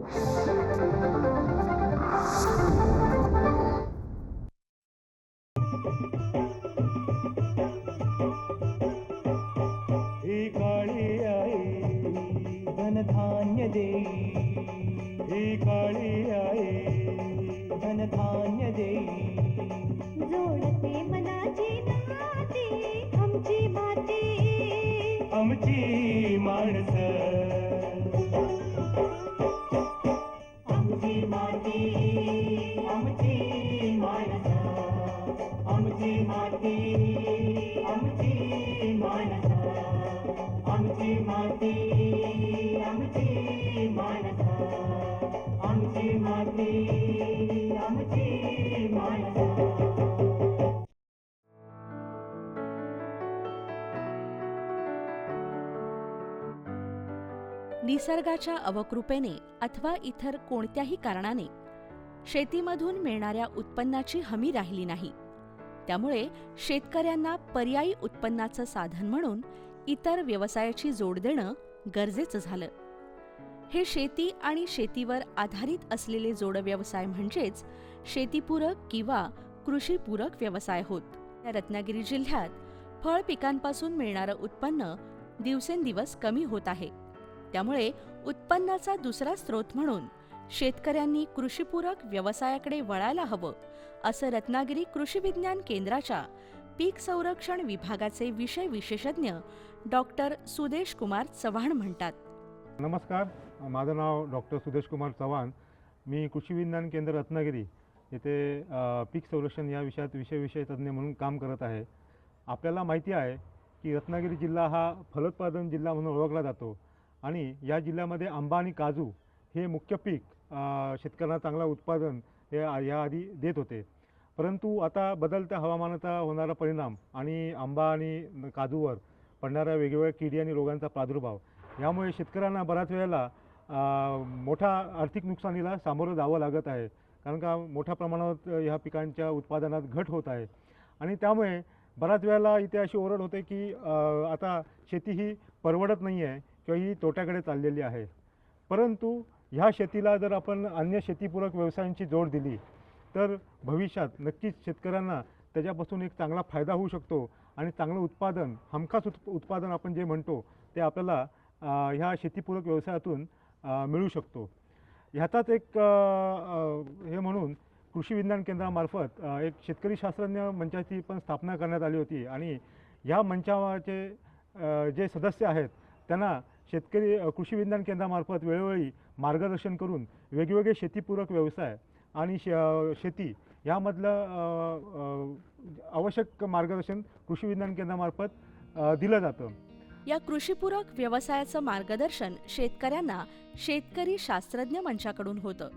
ही काळी आई धनधान्य देई, ही काळी आई धनधान्य देई. जोडते मनाची नाती आमची माती, आमची माणसं, आमची माती, आमची माणसं, आमची माती, आमची माणसं, आमची माती, आमची माणसं, आमची माती, आमची माणसं. निसर्गाच्या अवकृपेने अथवा इतर कोणत्याही कारणाने शेतीमधून मिळणाऱ्या उत्पन्नाची हमी राहिली नाही. त्यामुळे शेतकऱ्यांना पर्यायी उत्पन्नाचं साधन म्हणून इतर व्यवसायाची जोड देणं गरजेचं झालं. हे शेती आणि शेतीवर आधारित असलेले जोडव्यवसाय म्हणजेच शेतीपूरक किंवा कृषीपूरक व्यवसाय होत. रत्नागिरी जिल्ह्यात फळ पिकांपासून मिळणारं उत्पन्न दिवसेंदिवस कमी होत आहे. त्यामुळे उत्पन्नाचा दुसरा स्रोत म्हणून शेतकऱ्यांनी कृषीपूरक व्यवसायाकडे वळायला हवं, असं रत्नागिरी कृषी विज्ञान केंद्राच्या पीक संरक्षण विभागाचे विषय विशेषज्ञ डॉक्टर सुदेश कुमार चव्हाण म्हणतात. नमस्कार, माझं नाव डॉक्टर सुदेश कुमार चव्हाण. मी कृषी विज्ञान केंद्र रत्नागिरी येथे पीक संरक्षण या विषयात विषय तज्ज्ञ म्हणून काम करत आहे. आपल्याला माहिती आहे की रत्नागिरी जिल्हा हा फलोत्पादन जिल्हा म्हणून ओळखला जातो आणि या जिल्ह्यामध्ये आंबा आणि काजू हे मुख्य पीक शेतकऱ्यांना चांगला उत्पादन हे याआधी देत होते. परंतु आता बदलत्या हवामानाचा होणारा परिणाम आणि आंबा आणि काजूवर पडणाऱ्या वेगवेगळ्या किडी आणि रोगांचा प्रादुर्भाव यामुळे शेतकऱ्यांना बऱ्याच वेळेला मोठ्या आर्थिक नुकसानीला सामोरं जावं लागत आहे. कारण का मोठ्या प्रमाणात ह्या पिकांच्या उत्पादनात घट होत आहे आणि त्यामुळे बऱ्याच वेळेला इथे अशी ओरड होते की आता शेती ही परवडत नाही आहे किंवा ही तोट्याकडे चाललेली आहे. परंतु ह्या शेतीला जर आपण अन्य शेतीपूरक व्यवसायांची जोड दिली तर भविष्यात नक्कीच शेतकऱ्यांना त्याच्यापासून एक चांगला फायदा होऊ शकतो आणि चांगलं उत्पादन, हमखास उत्पादन आपण जे म्हणतो ते आपल्याला ह्या शेतीपूरक व्यवसायातून मिळू शकतो. ह्याचाच एक हे म्हणून कृषी विज्ञान केंद्रामार्फत एक शेतकरी शास्त्रज्ञ मंचाची पण स्थापना करण्यात आली होती आणि ह्या मंचाचे जे सदस्य आहेत त्यांना शेतकरी कृषी विज्ञान केंद्रामार्फत वेळोवेळी मार्गदर्शन करून वेगवेगळे शेतीपूरक व्यवसाय आणि शेती यामधलं आवश्यक मार्गदर्शन कृषी विज्ञान केंद्रामार्फत दिलं जातं. या कृषीपूरक व्यवसायाचं मार्गदर्शन शेतकऱ्यांना शेतकरी शास्त्रज्ञ मंचाकडून होतं.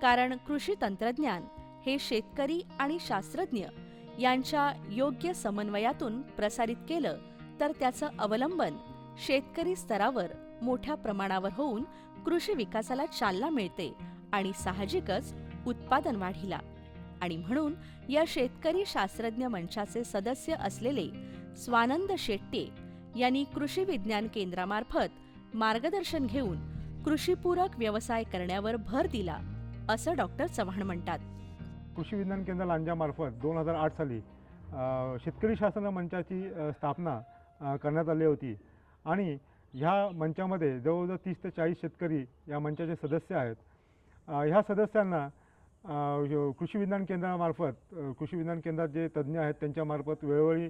कारण कृषी तंत्रज्ञान हे शेतकरी आणि शास्त्रज्ञ यांच्या योग्य समन्वयातून प्रसारित केलं तर त्याचं अवलंबन शेतकरी स्तरावर मोठ्या प्रमाणावर होऊन कृषी विकासाला चालना मिळते आणि साहजिकच उत्पादन वाढीला. आणि म्हणून या शेतकरी शास्त्रज्ञ मंचाचे सदस्य असलेले स्वानंद शेट्टे यांनी कृषी विज्ञान केंद्रामार्फत मार्गदर्शन घेऊन कृषीपूरक व्यवसाय करण्यावर भर दिला, असं डॉक्टर चव्हाण म्हणतात. कृषी विज्ञान केंद्र लांजामार्फत 2008 साली शेतकरी शास्त्रज्ञ मंचाची स्थापना करण्यात आली होती आणि ह्या मंचामध्ये जवळजवळ 30 ते 40 शेतकरी या मंचाचे सदस्य आहेत. ह्या सदस्यांना कृषी विज्ञान केंद्रामार्फत कृषी विज्ञान केंद्रात जे तज्ज्ञ आहेत त्यांच्यामार्फत वेळोवेळी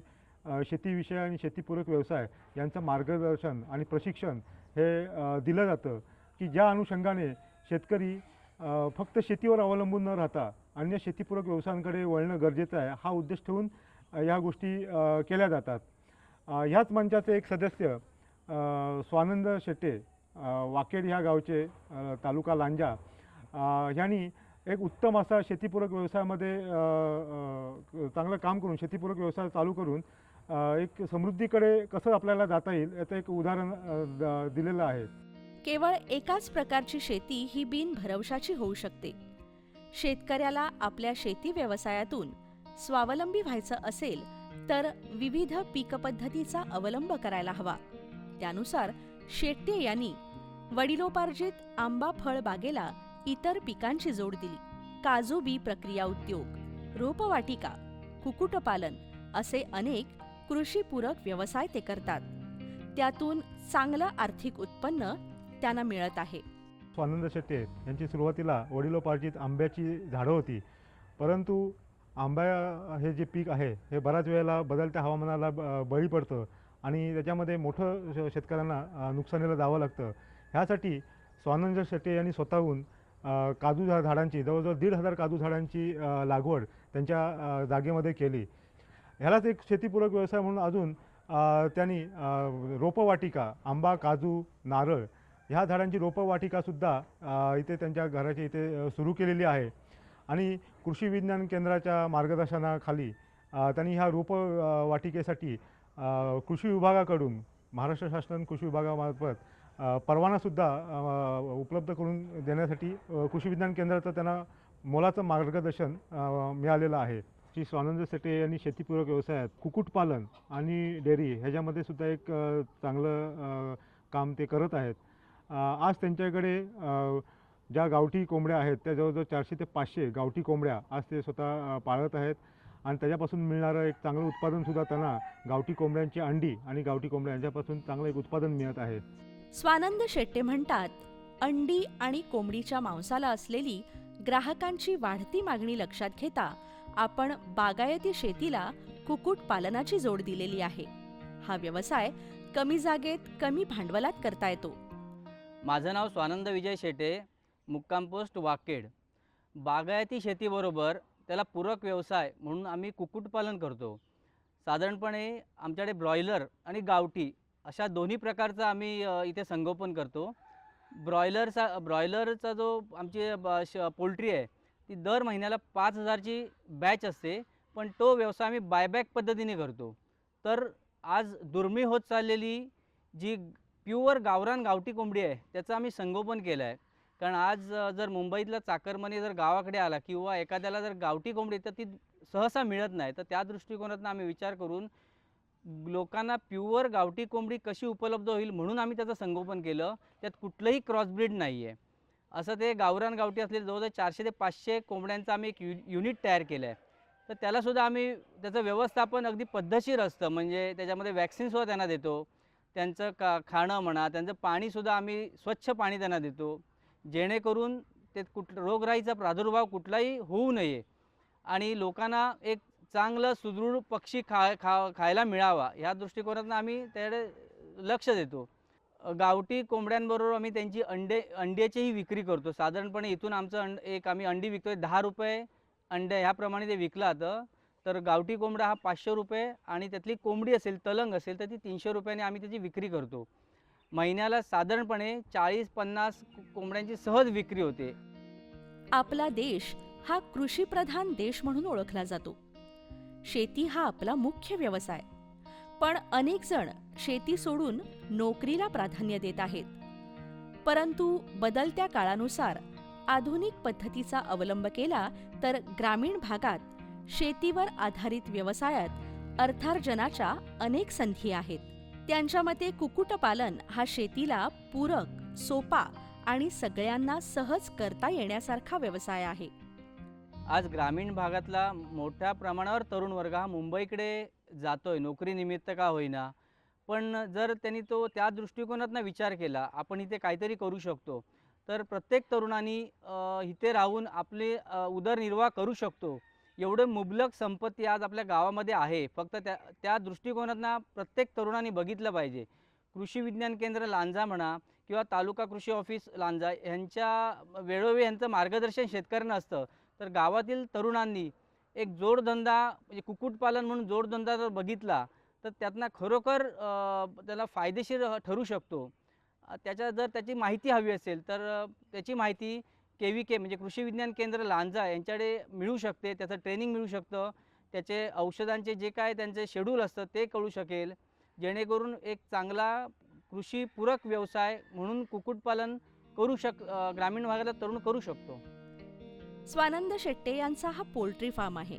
शेतीविषय आणि शेतीपूरक व्यवसाय यांचं मार्गदर्शन आणि प्रशिक्षण हे दिलं जातं की ज्या अनुषंगाने शेतकरी फक्त शेतीवर अवलंबून न राहता अन्य शेतीपूरक व्यवसायांकडे वळणं गरजेचं आहे हा उद्देश ठेवून या गोष्टी केल्या जातात. ह्याच मंचाचे एक सदस्य स्वानंद शेट्टे वाकेड ह्या गावचे तालुका लांजा यांनी एक उत्तम असा शेतीपूरक व्यवसायामध्ये चांगलं काम करून शेतीपूरक व्यवसाय चालू करून एक समृद्धीकडे कसं आपल्याला जाता येईल याचं एक उदाहरण दिलेलं आहे. केवळ एकाच प्रकारची शेती ही बिनभरवशाची होऊ शकते. शेतकऱ्याला आपल्या शेती व्यवसायातून स्वावलंबी व्हायचं असेल तर विविध पीक पद्धतीचा अवलंब करायला हवा. त्यानुसार शेट्टे यांनी वडिलोपार्जित आंबा फळ बागेला इतर पिकांची जोड दिली. काजू बी प्रक्रिया उद्योग, रोपवाटिका, कुक्कुटपालन असे अनेक कृषीपूरक व्यवसाय ते करतात. त्यातून चांगलं आर्थिक उत्पन्न त्यांना मिळत आहे. स्वानंद शेट्टे यांची सुरुवातीला वडिलोपार्जित आंब्याची झाडं होती, परंतु आंबा हे जे पीक आहे हे बऱ्याच वेळेला बदलत्या हवामानाला बळी पडतं आणि त्याच्यामध्ये मोठं शेतकऱ्यांना नुकसानीला जावं लागतं. ह्यासाठी स्वानंद शेट्टे यांनी स्वतःहून काजू झाडांची जवळजवळ 1,500 काजू झाडांची लागवड त्यांच्या जागेमध्ये केली. ह्यालाच एक शेतीपूरक व्यवसाय म्हणून अजून त्यांनी रोपवाटिका, आंबा, काजू, नारळ ह्या झाडांची रोपवाटिकासुद्धा इथे त्यांच्या घराच्या इथे सुरू केलेली आहे. आणि कृषी विज्ञान केंद्राच्या मार्गदर्शनाखाली त्यांनी ह्या रोपवाटिकेसाठी कृषी विभागाकडून, महाराष्ट्र शासन कृषी विभागामार्फत परवानासुद्धा उपलब्ध करून देण्यासाठी कृषी विज्ञान केंद्राचं त्यांना मोलाचं मार्गदर्शन मिळालेलं आहे. श्री स्वानंद शेट्टे यांनी शेतीपूरक व्यवसायात कुक्कुटपालन आणि डेअरी ह्याच्यामध्ये सुद्धा एक चांगलं काम ते करत आहेत. आज त्यांच्याकडे ज्या गावठी कोंबड्या आहेत त्या जवळजवळ 400 ते 500 गावठी कोंबड्या आज ते स्वतः पाळत आहेत आणि त्याच्यापासून मिळणारं एक चांगलं उत्पादनसुद्धा त्यांना गावठी कोंबड्यांची अंडी आणि गावठी कोंबड्या यांच्यापासून चांगलं एक उत्पादन मिळत आहे. स्वानंद शेट्टे म्हणतात, अंडी आणि कोंबडीच्या मांसाला असलेली ग्राहकांची वाढती मागणी लक्षात घेता आपण बागायती शेतीला कुक्कुटपालनाची जोड दिलेली आहे. हा व्यवसाय कमी जागेत कमी भांडवलात करता येतो. माझं नाव स्वानंद विजय शेट्टे, मुक्काम पोस्ट वाकेड. बागायती शेतीबरोबर त्याला पूरक व्यवसाय म्हणून आम्ही कुक्कुटपालन करतो. साधारणपणे आमच्याकडे ब्रॉयलर आणि अशा दोन्ही प्रकारचं आम्ही इथे संगोपन करतो. ब्रॉयलरचा जो आमची पोल्ट्री आहे ती दर महिन्याला 5,000ची बॅच असते, पण तो व्यवसाय आम्ही बायबॅक पद्धतीने करतो. तर आज दुर्मिळ होत चाललेली जी प्युअर गावरान गावठी कोंबडी आहे त्याचं आम्ही संगोपन केलं आहे. कारण आज जर मुंबईतला चाकरमानी जर गावाकडे आला किंवा एखाद्याला जर गावठी कोंबडी तर ती सहसा मिळत नाही. तर त्या दृष्टिकोनातून आम्ही विचार करून लोकांना प्युअर गावठी कोंबडी कशी उपलब्ध होईल म्हणून आम्ही त्याचं संगोपन केलं. त्यात कुठलंही क्रॉसब्रीड नाही आहे. असं ते गावरान गावठी असलेले जवळजवळ 400 ते 500 कोंबड्यांचं आम्ही एक युनिट तयार केलं आहे. तर त्यालासुद्धा आम्ही त्याचं व्यवस्थापन अगदी पद्धतशीर असतं. म्हणजे त्याच्यामध्ये वॅक्सिनसुद्धा त्यांना देतो. त्यांचं खाणं म्हणा, त्यांचं पाणीसुद्धा आम्ही स्वच्छ पाणी त्यांना देतो, जेणेकरून ते रोगराईचा प्रादुर्भाव कुठलाही होऊ नये आणि लोकांना एक चांगलं सुदृढ पक्षी खायला मिळावा ह्या दृष्टिकोनातून आम्ही त्याकडे लक्ष देतो. गावठी कोंबड्यांबरोबर आम्ही त्यांची अंड्याचीही विक्री करतो. साधारणपणे इथून आमचं आम्ही अंडी विकतो 10 रुपये अंडे ह्याप्रमाणे ते विकलं जातं. तर गावठी कोंबडा हा 500 रुपये आणि त्यातली कोंबडी असेल, तलंग असेल तर ती 300 रुपयाने आम्ही त्याची विक्री करतो. महिन्याला साधारणपणे 40-50 कोंबड्यांची सहज विक्री होते. आपला देश हा कृषीप्रधान देश म्हणून ओळखला जातो. शेती हा आपला मुख्य व्यवसाय. पण अनेक जण शेती सोडून नोकरीला प्राधान्य देत आहेत. परंतु बदलत्या काळानुसार आधुनिक पद्धतीचा अवलंब केला तर ग्रामीण भागात शेतीवर आधारित व्यवसायात अर्थार्जनाच्या अनेक संधी आहेत. त्यांच्या मते कुक्कुटपालन हा शेतीला पूरक, सोपा आणि सगळ्यांना सहज करता येण्यासारखा व्यवसाय आहे. आज ग्रामीण भागातला मोठ्या प्रमाणावर तरुण वर्ग हा मुंबईकडे जातोय, नोकरीनिमित्त का होईना. पण जर त्यांनी तो त्या दृष्टिकोनातून विचार केला, आपण इथे काहीतरी करू शकतो, तर प्रत्येक तरुणांनी इथे राहून आपले उदरनिर्वाह करू शकतो. एवढं मुबलक संपत्ती आज आपल्या गावामध्ये आहे. फक्त त्या दृष्टिकोनातून प्रत्येक तरुणांनी बघितलं पाहिजे. कृषी विज्ञान केंद्र लांजा म्हणा किंवा तालुका कृषी ऑफिस लांजा यांच्या वेळोवेळी यांचं मार्गदर्शन शेतकऱ्यांना असतं. तर गावातील तरुणांनी एक जोडधंदा म्हणजे कुक्कुटपालन म्हणून जोडधंदा जर बघितला तर त्यातनं खरोखर त्याला फायदेशीर ठरू शकतो. जर त्याची माहिती हवी असेल तर त्याची माहिती KVK म्हणजे कृषी विज्ञान केंद्र लांजा यांच्याकडे मिळू शकते. त्याचं ट्रेनिंग मिळू शकतं. त्याचे औषधांचे जे काय त्यांचे शेड्यूल असतं ते कळू शकेल, जेणेकरून एक चांगला कृषीपूरक व्यवसाय म्हणून कुक्कुटपालन ग्रामीण भागातला तरुण करू शकतो. स्वानंद शेट्टे यांचा हा पोल्ट्री फार्म आहे.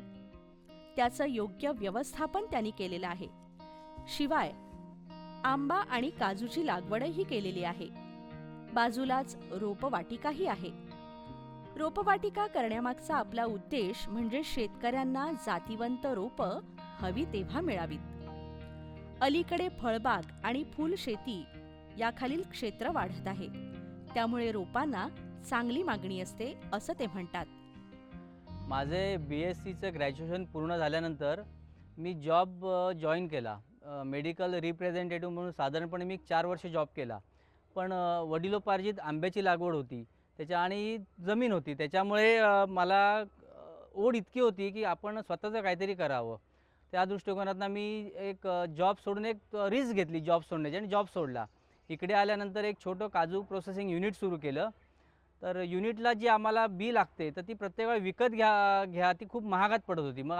त्याचं योग्य व्यवस्थापन त्यांनी केलेलं आहे. शिवाय आंबा आणि काजूची लागवडही केलेली आहे. बाजूलाच रोपवाटिकाही आहे. रोपवाटिका करण्यामागचा आपला उद्देश म्हणजे शेतकऱ्यांना जातिवंत रोपं हवी तेव्हा मिळावीत. अलीकडे फळबाग आणि फूल शेती याखालील क्षेत्र वाढत आहे, त्यामुळे रोपांना चांगली मागणी असते असं ते म्हणतात. माझे BScचं ग्रॅज्युएशन पूर्ण झाल्यानंतर मी जॉब जॉईन केला. मेडिकल रिप्रेझेंटेटिव्ह म्हणून साधारणपणे मी 4 वर्ष जॉब केला. पण वडिलोपार्जित आंब्याची लागवड होती त्याच्या आणि जमीन होती, त्याच्यामुळे मला ओढ इतकी होती की आपण स्वतःचं काहीतरी करावं. त्या दृष्टिकोनातनं मी एक जॉब सोडून एक रिस्क घेतली जॉब सोडण्याची आणि जॉब सोडला. इकडे आल्यानंतर एक छोटं काजू प्रोसेसिंग युनिट सुरू केलं. तर युनिटला जी आम्हाला बी लागते तर ती प्रत्येक वेळा विकत घ्या ती खूप महागात पडत होती. मग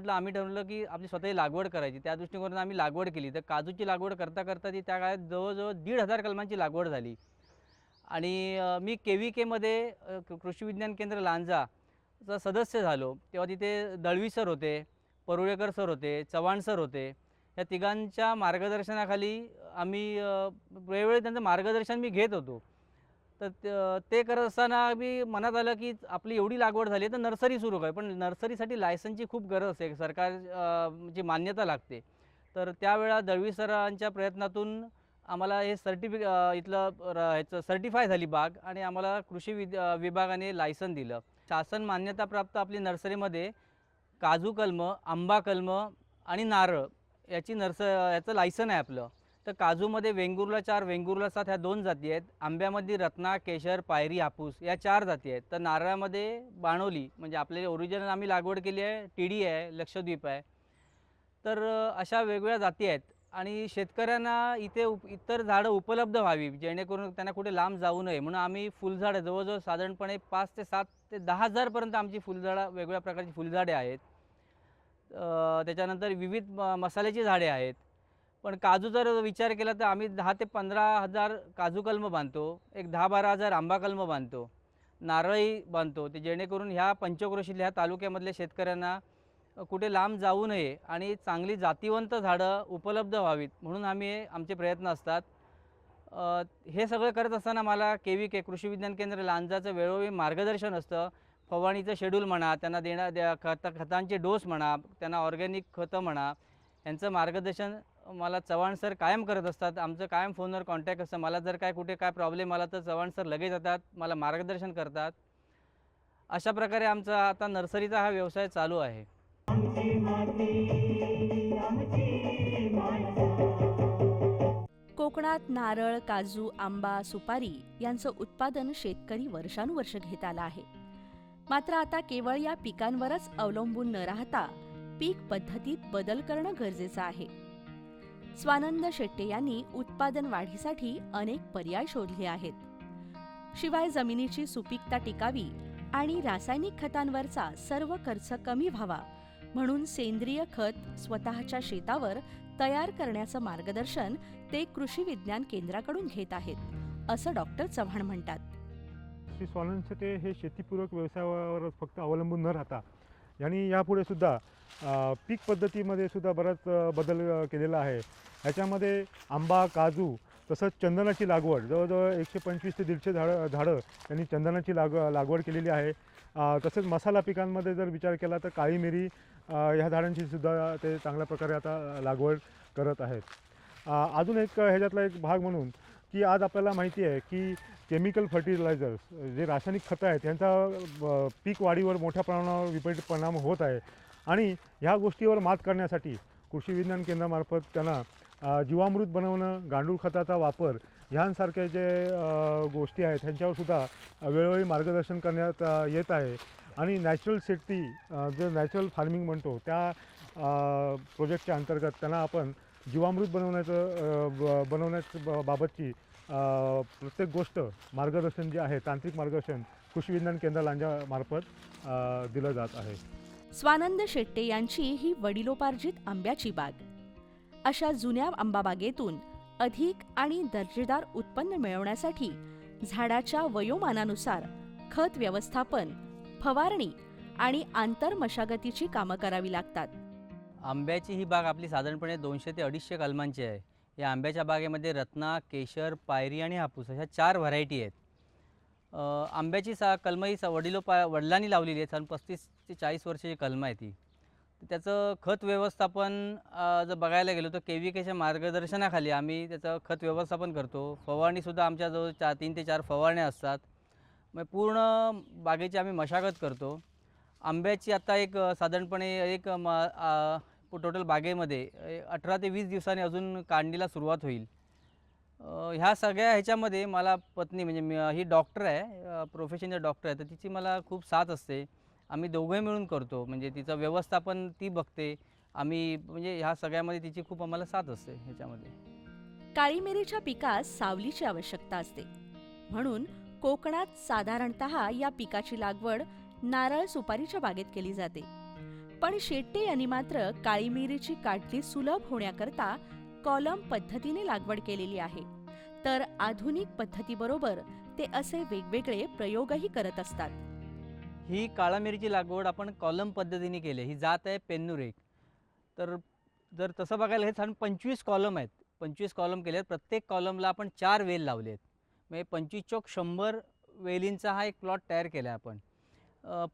आम्ही ठरवलं की आपली स्वतःची लागवड करायची. त्या दृष्टिकोनातून आम्ही लागवड केली. तर काजूची लागवड करता करता ती त्या काळात जवळजवळ 1,500 कलमांची लागवड झाली. आणि मी KVKमध्ये कृषी विज्ञान केंद्र लांजाचा सदस्य झालो. तेव्हा तिथे दळवी सर होते, परुळेकर सर होते, चव्हाण सर होते. या तिघांच्या मार्गदर्शनाखाली आम्ही वेळोवेळी त्यांचं मार्गदर्शन मी घेत होतो. तर ते करत असताना मी मनात आलं की आपली एवढी लागवड झाली तर नर्सरी सुरू कर. पण नर्सरीसाठी लायसन्सची खूप गरज असते, सरकारची मान्यता लागते. तर त्यावेळा दळवी सरांच्या प्रयत्नातून आम्हाला हे ह्याचं सर्टिफाय झाली बाग आणि आम्हाला कृषी विभागाने लायसन दिलं. शासन मान्यताप्राप्त आपली नर्सरीमध्ये काजू कलमं, आंबा कलमं आणि नारळ याचं लायसन आहे आपलं. तर काजूमध्ये वेंगुर्ला 4, वेंगुर्ला 7 ह्या 2 जाती आहेत. आंब्यामध्ये रत्ना, केशर, पायरी, हापूस या 4 जाती आहेत. तर नारळामध्ये बाणोली म्हणजे आपले ओरिजिनल आम्ही लागवड केली आहे, TD आहे, लक्षद्वीप आहे. तर अशा वेगवेगळ्या जाती आहेत आणि शेतकऱ्यांना इथे इतर झाडं उपलब्ध व्हावी जेणेकरून त्यांना कुठे लांब जाऊ नये म्हणून आम्ही फुलझाडं जवळजवळ साधारणपणे 5 ते 7 ते 10,000पर्यंत आमची फुलझाडं वेगवेगळ्या प्रकारची फुलझाडे आहेत. त्याच्यानंतर विविध मसाल्याची झाडे आहेत. पण काजू जर विचार केला तर आम्ही 10 ते 15,000 काजू कलमं बांधतो, एक 10-12,000 आंबा कलमं बांधतो, नारळही बांधतो. ते जेणेकरून ह्या पंचक्रोशीतल्या ह्या तालुक्यामधल्या शेतकऱ्यांना कुठे लांब जाऊ नये आणि चांगली जातिवंत झाडं उपलब्ध व्हावीत म्हणून आमचे प्रयत्न असतात. हे सगळं करत असताना मला KVK कृषी विज्ञान केंद्र लांजाचं वेळोवेळी मार्गदर्शन असतं. फवारणीचं शेड्यूल म्हणा, त्यांना खतांचे डोस म्हणा, त्यांना ऑर्गॅनिक खतं म्हणा, यांचं मार्गदर्शन मला चव्हाण सर कायम करत असतात. आमचं कायम फोनवर कॉन्टॅक्ट असतं. मला जर कुठे काय प्रॉब्लेम आला तर चव्हाण सर लगेच येतात, मला मार्गदर्शन करतात. अशा प्रकारे आमचा आता नर्सरीचा हा व्यवसाय चालू आहे. आमची माती आमची माणसं. कोकणात नारळ, काजू, आंबा, सुपारी यांचं उत्पादन शेतकरी वर्षानुवर्ष घेत आला आहे. मात्र आता केवळ या पिकांवरच अवलंबून न राहता पीक पद्धतीत बदल करणं गरजेचं आहे. स्वानंद शेट्टे यांनी उत्पादन वाढीसाठी अनेक पर्याय शोधले आहेत. शिवाय जमिनीची सुपीकता टिकावी आणि रासायनिक खतांवरचा सर्व खर्च कमी व्हावा म्हणून सेंद्रिय खत स्वतःच्या शेतावर तयार करण्याचं मार्गदर्शन ते कृषी विज्ञान केंद्राकडून घेत आहेत, असं डॉक्टर चव्हाण म्हणतात. श्री स्वानंद शेट्टे हे शेतीपूरक व्यवसायावर फक्त अवलंबून न राहता यांनी यापुढे सुद्धा पीक पद्धतीमध्ये सुद्धा बराच बदल केलेला आहे. ह्याच्यामध्ये आंबा, काजू तसंच चंदनाची लागवड जवळजवळ 125 ते 150 झाडं त्यांनी चंदनाची लागवड केलेली आहे. तसेच मसाला पिकांमध्ये जर विचार केला तर काळी मिरी ह्या झाडांची सुद्धा ते चांगल्या प्रकारे आता लागवड करत आहेत. अजून एक ह्याच्यातला एक भाग म्हणून की आज आपल्याला माहिती आहे की केमिकल फर्टिलायझर्स जे रासायनिक खतं आहेत यांचा पीक वाढीवर मोठ्या प्रमाणावर विपरीत परिणाम होत आहे आणि ह्या गोष्टीवर मात करण्यासाठी कृषी विज्ञान केंद्रामार्फत त्यांना जीवामृत बनवणं, गांडूळ खताचा वापर ह्यांसारख्या जे गोष्टी आहेत ह्यांच्यावरसुद्धा वेळोवेळी मार्गदर्शन करण्यात येत आहे. आणि नॅचरल शेती जे नॅचरल फार्मिंग म्हणतो त्या प्रोजेक्टच्या अंतर्गत त्यांना आपण जीवामृत बनवण्याबाबतची प्रत्येक गोष्ट मार्गदर्शन जे आहे तांत्रिक मार्गदर्शन कृषी विज्ञान केंद्र लांजामार्फत दिलं जात आहे. स्वानंद शेट्टे यांची ही वडिलोपार्जित आंब्याची बाग. अशा जुन्या आंबाबागेतून अधिक आणि दर्जेदार उत्पन्न मिळवण्यासाठी झाडाच्या वयोमानानुसार खत व्यवस्थापन, फवारणी आणि आंतरमशागतीची कामं करावी लागतात. आंब्याची ही बाग आपली साधारणपणे 200 ते 250 कलमांची आहे. या आंब्याच्या बागेमध्ये रत्ना, केशर, पायरी आणि हापूस अशा 4 व्हरायटी आहेत. आंब्याची कलमं ही वडिलांनी लावलेली आहे. साधारण 35 ते 40 वर्षाची कलमं आहे ती. तर त्याचं खत व्यवस्थापन जर बघायला गेलो तर KVKच्या मार्गदर्शनाखाली आम्ही त्याचं खत व्यवस्थापन करतो. फवारणीसुद्धा आमच्याजवळ 3 ते 4 फवारण्या असतात. मग पूर्ण बागेची आम्ही मशागत करतो. आंब्याची आता एक साधारणपणे एक टोटल बागेमध्ये 18 ते 20 दिवसांनी अजून काढणीला सुरुवात होईल. ह्या सगळ्या ह्याच्यामध्ये मला पत्नी म्हणजे ही डॉक्टर आहे, प्रोफेशनल डॉक्टर आहे, तर तिची मला खूप साथ असते. आम्ही दोघंही मिळून करतो. म्हणजे तिचं व्यवस्थापन ती बघते. आम्ही म्हणजे ह्या सगळ्यामध्ये तिची खूप आम्हाला साथ असते ह्याच्यामध्ये. काळी मिरीच्या पिकास सावलीची आवश्यकता असते. म्हणून कोकणात साधारणतः या पिकाची लागवड नारळ सुपारीच्या बागेत केली जाते. पण शेट्टे यांनी मात्र काळी मिरीची काढणी सुलभ होण्याकरता कॉलम पद्धतीने लागवड केलेली आहे. तर आधुनिक पद्धतीबरोबर ते असे वेगवेगळे प्रयोगही करत असतात. ही काळा मिरीची लागवड आपण कॉलम पद्धतीने केली. ही जात आहे पेन्नुरेक. तर जर तसं बघायला हे साधारण 25 कॉलम आहेत. 25 कॉलम केले आहेत. प्रत्येक कॉलमला आपण 4 वेल लावले आहेत. म्हणजे 25 चौक 100 वेलींचा हा एक प्लॉट तयार केला आहे आपण.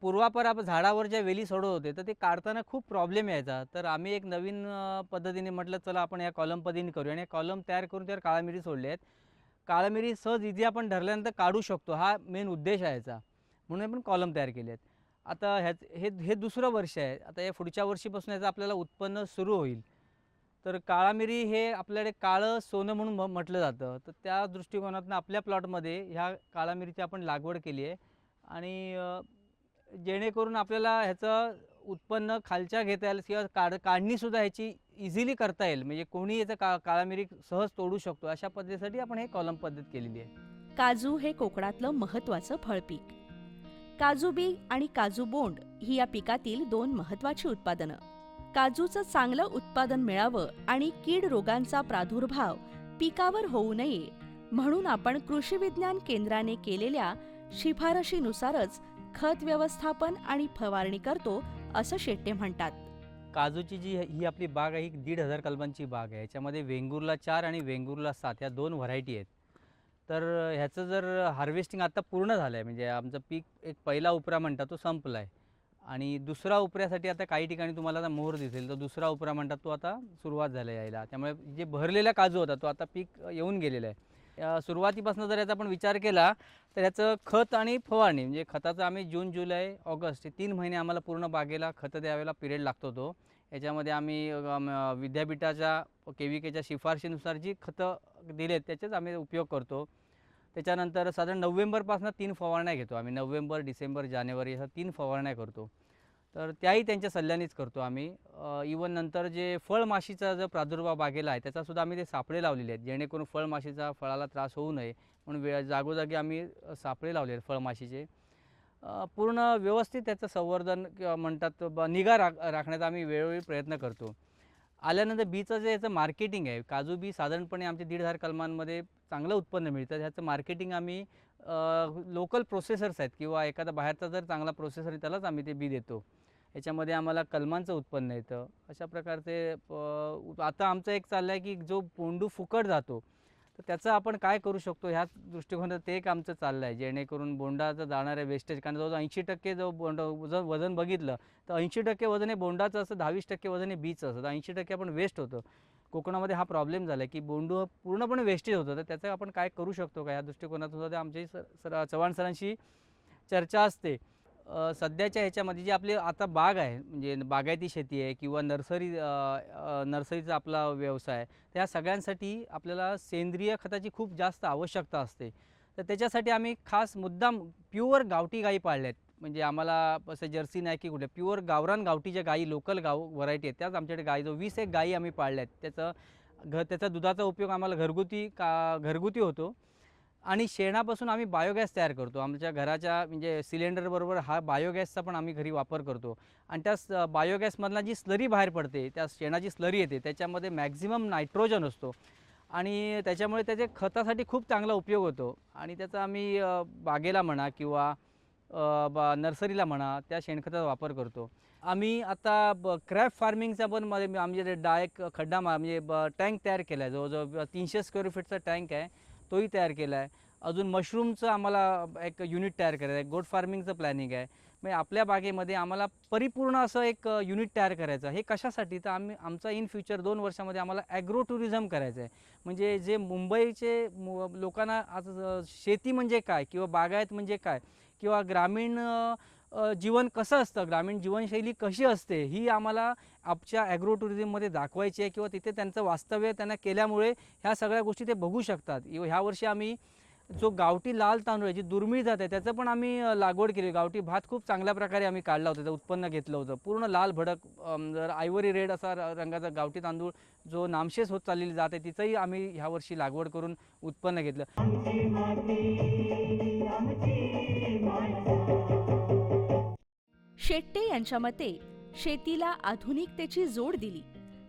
पूर्वापर आपण झाडावर ज्या वेली सोडत होते तर ते काढताना खूप प्रॉब्लेम यायचा. तर आम्ही एक नवीन पद्धतीने म्हटलं चला आपण या कॉलम पद्धतीने करूया आणि कॉलम तयार करून त्यावर काळा मिरी सोडले आहेत. काळा मिरी सहज इझी आपण धरल्यानंतर काढू शकतो, हा मेन उद्देश आहे याचा. म्हणून आपण कॉलम तयार केले आहेत. आता हे दुसरं वर्ष आहे. आता या पुढच्या वर्षीपासून याचं आपल्याला उत्पन्न सुरू होईल. तर काळा मिरी हे आपल्याकडे काळं सोनं म्हणून म्हटलं जातं. तर त्या दृष्टिकोनातून आपल्या प्लॉटमध्ये ह्या काळा मिरीची आपण लागवड केली आहे आणि जेणेकरून आपल्याला ह्याचं उत्पन्न खालच्या घेता येईल किंवा काढणीसुद्धा ह्याची इझिली करता येईल. म्हणजे कोणी याचं काळा मिरी सहज तोडू शकतो अशा पद्धतीसाठी आपण हे कॉलम पद्धत केलेली आहे. काजू हे कोकणातलं महत्त्वाचं फळपीक. काजू बी आणि काजू बोंड ही या पिकातील 2 महत्त्वाची उत्पादनं. काजूचं चांगलं उत्पादन मिळावं आणि कीड रोगांचा प्रादुर्भाव पिकावर होऊ नये म्हणून आपण कृषी विज्ञान केंद्राने केलेल्या शिफारशीनुसारच खत व्यवस्थापन आणि फवारणी करतो असं शेट्टे म्हणतात. काजूची ही आपली बाग आहे, ही 1,500 कलमांची बाग आहे. याच्यामध्ये वेंगुर्ला 4 आणि वेंगुर्ला 7 या 2 व्हरायटी आहेत. तर ह्याचं जर हार्वेस्टिंग आता पूर्ण झालं आहे, म्हणजे आमचं पीक एक पहिला उपरा म्हणतात तो संपला आहे आणि दुसरा उपऱ्यासाठी आता काही ठिकाणी तुम्हाला आता मोहर दिसेल, तर दुसरा उपरा म्हणतात तो आता सुरुवात झाला यायला. त्यामुळे जे भरलेला काजू होता तो आता पीक येऊन गेलेला आहे. सुरुवातीपासून जर याचा आपण विचार केला तर ह्याचं खत आणि फवारणी म्हणजे खताचं आम्ही जून, जुलै, ऑगस्ट हे 3 महिने आम्हाला पूर्ण बागेला खतं द्यावेला पिरियड लागतो तो. याच्यामध्ये आम्ही विद्यापीठाच्या KVKच्या शिफारशीनुसार जी खतं दिली आहेत त्याचेच आम्ही उपयोग करतो. त्याच्यानंतर साधारण नोव्हेंबरपासून 3 फवारण्या घेतो आम्ही. नोव्हेंबर, डिसेंबर, जानेवारी अशा 3 फवारण्या करतो. तर त्याही त्यांच्या सल्ल्यानेच करतो आम्ही. इवन नंतर जे फळमाशीचा जो प्रादुर्भाव बागेला आहे त्याचासुद्धा आम्ही ते सापळे लावलेले आहेत, जेणेकरून फळमाशीचा फळाला त्रास होऊ नये म्हणून जागोजागी आम्ही सापळे लावले आहेत फळमाशीचे. पूर्ण व्यवस्थित त्याचं संवर्धन किंवा म्हणतात निगा राखण्याचा आम्ही वेळोवेळी प्रयत्न करतो. आल्यानंतर बीचं जे याचं मार्केटिंग आहे, काजू बी साधारणपणे आमच्या 1,500 कलमांमध्ये चांगलं उत्पन्न मिळतं. ह्याचं मार्केटिंग आम्ही लोकल प्रोसेसर्स आहेत किंवा एखादा बाहेरचा जर चांगला प्रोसेसर आहे त्यालाच आम्ही ते बी देतो. याच्यामध्ये आम्हाला कलमांचं उत्पन्न येतं. अशा प्रकारचे आता आमचं एक चाललं आहे की जो बोंडू फुकट जातो तर त्याचं आपण काय करू शकतो ह्याच दृष्टिकोनात ते एक आमचं चाललं आहे, जेणेकरून बोंडाचं जाणारं वेस्टेज, कारण जवळजवळ 80% जो वजन बघितलं तर 80% वजन हे बोंडाचं असतं, 20% वजन हे बीचं असतं. 80% आपण वेस्ट होतं. कोकणामध्ये हा प्रॉब्लेम झाला आहे की बोंडू पूर्णपणे वेस्टेज होतं. तर त्याचं आपण काय करू शकतो का या दृष्टिकोनातून आमची चव्हाण सरांशी चर्चा असते. सध्याच्या ह्याच्यामध्ये जी आपली आता बाग आहे म्हणजे बागायती शेती आहे किंवा नर्सरीचा आपला व्यवसाय, त्या सगळ्यांसाठी आपल्याला सेंद्रिय खताची खूप जास्त आवश्यकता असते. तर त्याच्यासाठी आम्ही खास मुद्दाम प्युअर गावठी गाई पाळल्या आहेत. म्हणजे आम्हाला असं जर्सी नाही की कुठे प्युअर गावरान गावठी ज्या गाई लोकल व्हरायटी आहेत त्याच आमच्याकडे गाई 20 एक गाई आम्ही पाळल्या आहेत. त्याचा दुधाचा उपयोग आम्हाला घरगुती होतो आणि शेणापासून आम्ही बायोगॅस तयार करतो. आमच्या घराच्या म्हणजे सिलेंडरबरोबर हा बायोगॅसचा पण आम्ही घरी वापर करतो आणि त्या बायोगॅसमधला जी स्लरी बाहेर पडते, त्या शेणाची स्लरी येते, त्याच्यामध्ये मॅक्झिमम नायट्रोजन असतो आणि त्याच्यामुळे त्याच्या खतासाठी खूप चांगला उपयोग होतो आणि त्याचा आम्ही बागेला म्हणा किंवा नर्सरीला म्हणा त्या शेणखताचा वापर करतो. आम्ही आता क्रॅप फार्मिंगचा पण मध्ये आमच्या एक खड्डा म्हणजे टँक तयार केला आहे. जवळजवळ 300 स्क्वेअर फीटचा टँक आहे, तोही तयार केला आहे. अजून मशरूमचं आम्हाला एक युनिट तयार करायचं आहे. गोट फार्मिंगचं प्लॅनिंग आहे. म्हणजे आपल्या बागेमध्ये आम्हाला परिपूर्ण असं एक युनिट तयार करायचं आहे. हे कशासाठी? तर आमचा इन फ्युचर 2 वर्षामध्ये आम्हाला ॲग्रो टुरिझम करायचं आहे. म्हणजे जे मुंबईचे लोकांना आज शेती म्हणजे काय किंवा बागायत म्हणजे काय किंवा ग्रामीण जीवन कसं असतं, ग्रामीण जीवनशैली कशी असते, ही आम्हाला आमच्या ॲग्रो टुरिझममध्ये दाखवायची आहे किंवा तिथे त्यांचं वास्तव्य त्यांना केल्यामुळे ह्या सगळ्या गोष्टी ते बघू शकतात. ह्या वर्षी आम्ही जो गावठी लाल तांदूळ आहे, जी दुर्मिळ जात आहे, त्याचं पण आम्ही लागवड केली. गावठी भात खूप चांगल्या प्रकारे आम्ही काढला होता, त्याचं उत्पन्न घेतलं होतं. पूर्ण लाल भडक आयव्हरी रेड असा रंगाचा गावठी तांदूळ जो नामशेष होत चाललेली जात आहे, तिचंही आम्ही ह्या वर्षी लागवड करून उत्पन्न घेतलं. आमची माती आमची माणसं. शेट्टे यांच्या मते शेतीला आधुनिकतेची जोड दिली,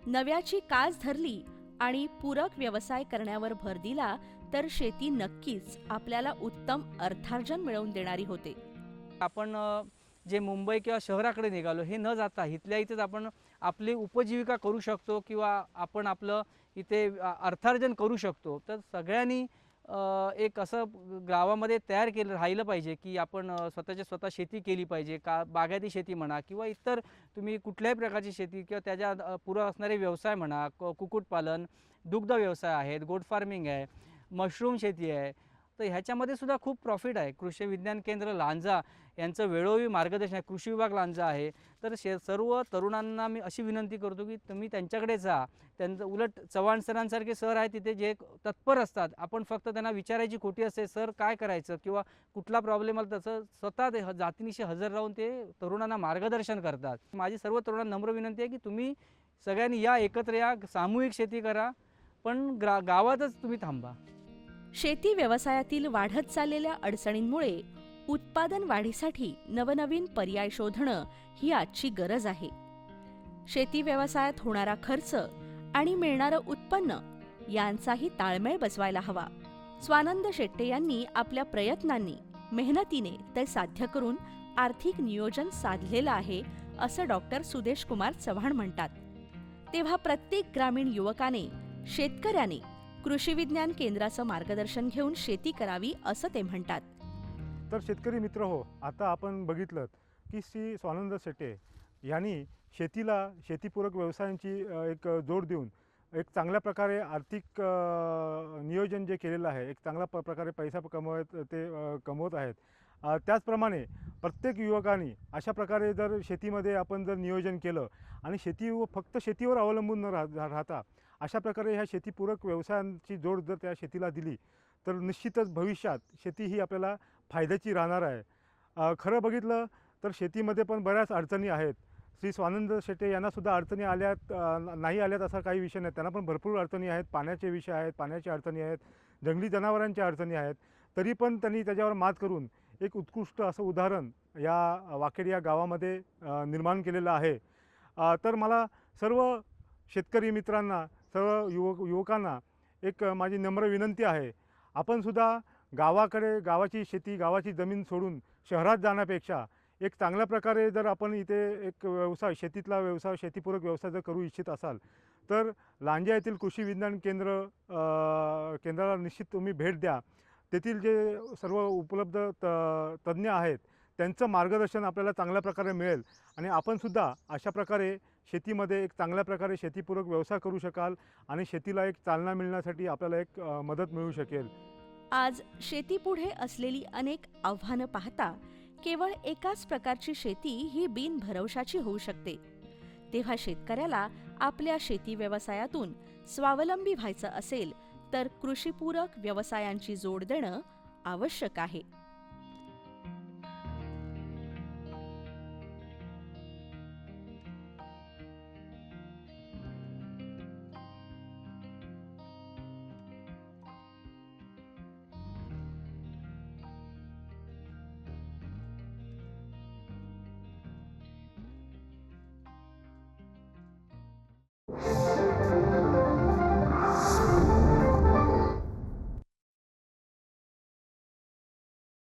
नव्याची कास धरली आणि पूरक व्यवसाय करण्यावर भर दिला तर शेती नक्कीच आपल्याला उत्तम अर्थार्जन मिळवून देणारी होते. आपण जे मुंबई किंवा शहराकडे निघालो हे न जाता इथल्या इथेच आपण आपली उपजीविका करू शकतो किंवा आपण आपलं इथे अर्थार्जन करू शकतो. तर सगळ्यांनी एक असं गावामध्ये तयार केलं राहिलं पाहिजे की आपण स्वतः शेती केली पाहिजे. का बागायती शेती म्हणा किंवा इतर तुम्ही कुठल्याही प्रकारची शेती किंवा त्याच्या पूरक असणारे व्यवसाय म्हणा, कुक्कुटपालन, दुग्ध व्यवसाय आहेत, गोट फार्मिंग आहे, मशरूम शेती आहे. तर ह्याच्यामध्ये सुद्धा खूप प्रॉफिट आहे. कृषी विज्ञान केंद्र लांजा यांचं वेळोवेळी मार्गदर्शन आहे. कृषी विभाग लांजा आहे. तर सर्व तरुणांना मी अशी विनंती करतो की तुम्ही त्यांच्याकडे जा. त्यांचं उलट चव्हाण सरांसारखे सर आहेत तिथे जे तत्पर असतात. आपण फक्त त्यांना विचारायची खोटी असते, सर काय करायचं किंवा कुठला प्रॉब्लेम आला, तसं स्वतः ते जातीनिशी हजर राहून ते तरुणांना मार्गदर्शन करतात. माझी सर्व तरुणांना नम्र विनंती आहे की तुम्ही सगळ्यांनी या, एकत्र या, सामूहिक शेती करा, पण गावातच तुम्ही थांबा. शेती व्यवसायातील वाढत चाललेल्या अडचणींमुळे उत्पादन वाढीसाठी नवनवीन पर्याय शोधणं ही आजची गरज आहे. शेती व्यवसायात होणारा खर्च आणि मिळणारं उत्पन्न यांचाही ताळमेळ बसवायला हवा. स्वानंद शेट्टे यांनी आपल्या प्रयत्नांनी, मेहनतीने ते साध्य करून आर्थिक नियोजन साधलेलं आहे, असं डॉक्टर सुदेश कुमार चव्हाण म्हणतात. तेव्हा प्रत्येक ग्रामीण युवकाने, शेतकऱ्याने कृषी विज्ञान केंद्राचं मार्गदर्शन घेऊन शेती करावी, असं ते म्हणतात. तर शेतकरी मित्र हो, आता आपण बघितलं की श्री स्वानंद शेट्टे यांनी शेतीला, शेतीपूरक व्यवसायांची एक जोड देऊन एक चांगल्या प्रकारे आर्थिक नियोजन जे केलेलं आहे, एक चांगल्या प्रकारे पैसा कमवत आहेत. त्याचप्रमाणे प्रत्येक युवकांनी अशा प्रकारे जर शेतीमध्ये आपण जर नियोजन केलं आणि फक्त शेतीवर अवलंबून न राहता अशा प्रकारे ह्या शेतीपूरक व्यवसायांची जोड जर त्या शेतीला दिली तर निश्चितच भविष्यात शेती ही आपल्याला फायद्याची राहणार आहे. खरं बघितलं तर शेतीमध्ये पण बऱ्याच अडचणी आहेत. श्री स्वानंद शेट्टे यांनासुद्धा अडचणी नाही आल्यात असा काही विषय नाही. त्यांना पण भरपूर अडचणी आहेत. पाण्याचे विषय आहेत, पाण्याच्या अडचणी आहेत, जंगली जनावरांच्या अडचणी आहेत. तरी पण त्यांनी त्याच्यावर मात करून एक उत्कृष्ट असं उदाहरण या वाकेड या गावामध्ये निर्माण केलेलं आहे. तर मला सर्व शेतकरी मित्रांना, सर्व युवकांना एक माझी नम्र विनंती आहे, आपणसुद्धा गावाची शेती, गावाची जमीन सोडून शहरात जाण्यापेक्षा एक चांगल्या प्रकारे जर आपण इथे एक व्यवसाय, शेतीतला व्यवसाय, शेतीपूरक व्यवसाय जर करू इच्छित असाल तर लांजा येथील कृषी विज्ञान केंद्राला निश्चित तुम्ही भेट द्या. तेथील जे सर्व उपलब्ध तज्ज्ञ आहेत त्यांचं मार्गदर्शन आपल्याला चांगल्या प्रकारे मिळेल आणि आपणसुद्धा अशा प्रकारे शेतीमध्ये एक चांगल्या प्रकारे शेतीपूरक व्यवसाय करू शकाल आणि शेतीला एक चालना मिळण्यासाठी आपल्याला एक मदत मिळू शकेल. आज शेतीपुढे असलेली अनेक आव्हानं पाहता केवळ एकाच प्रकारची शेती ही बिनभरवशाची होऊ शकते. तेव्हा शेतकऱ्याला आपल्या शेती व्यवसायातून स्वावलंबी व्हायचं असेल तर कृषीपूरक व्यवसायांची जोड देणं आवश्यक आहे.